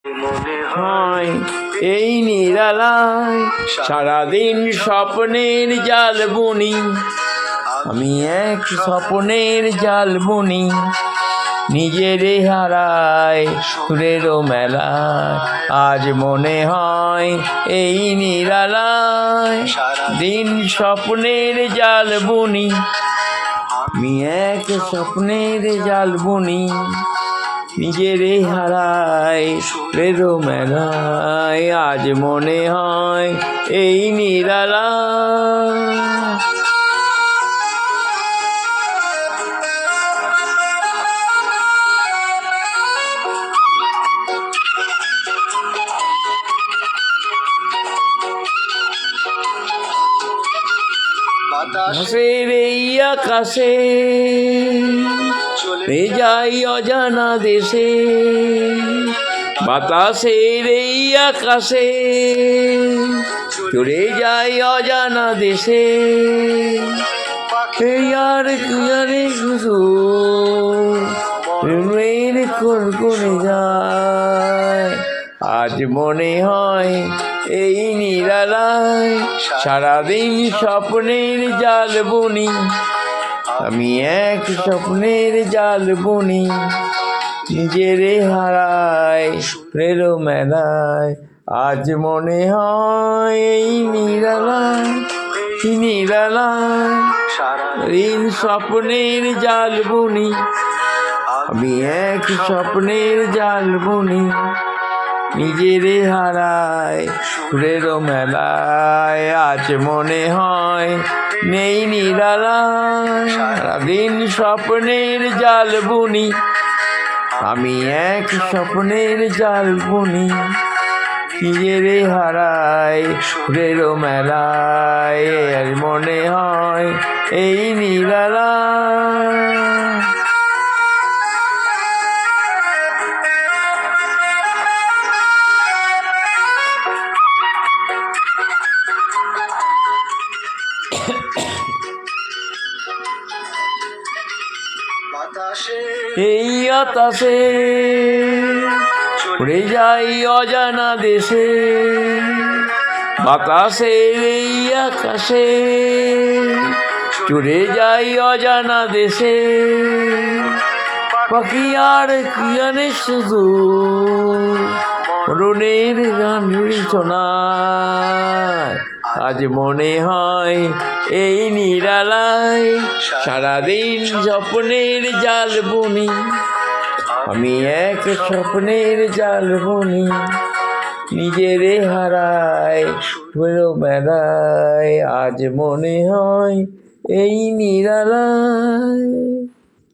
হয় এই নিরালায় সারাদিন স্বপ্নের জাল বুনি, আমি এক স্বপ্নের জাল বুনি, নিজেরে হারায় সুরেরও মেলায়। আজ মনে হয় এই নিরালায় দিন স্বপ্নের জাল বুনি, আমি এক স্বপ্নের জাল বুনি, নিজেরে হারায় সুরেরও মেলায়। আজ মনে হয় এই নিরালায়। বাতাসের এই আকাশে চলে যাই অজানা দেশে, বাতাসের এই আকাশে চলে যাই অজানা দেশে। আর কুয়ারে শুধু মেয়ের কোন করে যায়। আজ মনে হয় এই নিরালায় সারাদিন স্বপ্নের জাল বুনি, আমি এক স্বপ্নের জাল বুনি, নিজেরে হারায় সুরেরও মেলায়। আজ মনে হয় এই নিরালায়, নিরালায় সারাদিন স্বপ্নের জাল বুনি, আমি এক স্বপ্নের জাল বুনি, নিজেরে হারায় সুরেরও মেলায়। আজ মনে হয় নেই নিরালায় সারাদিন স্বপ্নের জাল বুনি, আমি এক স্বপ্নের জাল বুনি, নিজেরে হারায় সুরেরও মেলায়। আজ মনে হয় এই নিরালায়। এই আকাশে উড়ে যাই অজানা দেশে, বাতাসের এই আকাশে চড়ে যাই অজানা দেশে। পাখি আর কি জানে শুধু মরণের গান শোনায়। আজ মনে হয় এই নিরালায় সারাদিন স্বপ্নের জাল বুনি, আমি এক স্বপ্নের জাল বুনি, নিজেরে হারায় সুরেরও মেলায়। আজ মনে হয় এই নিরালায়।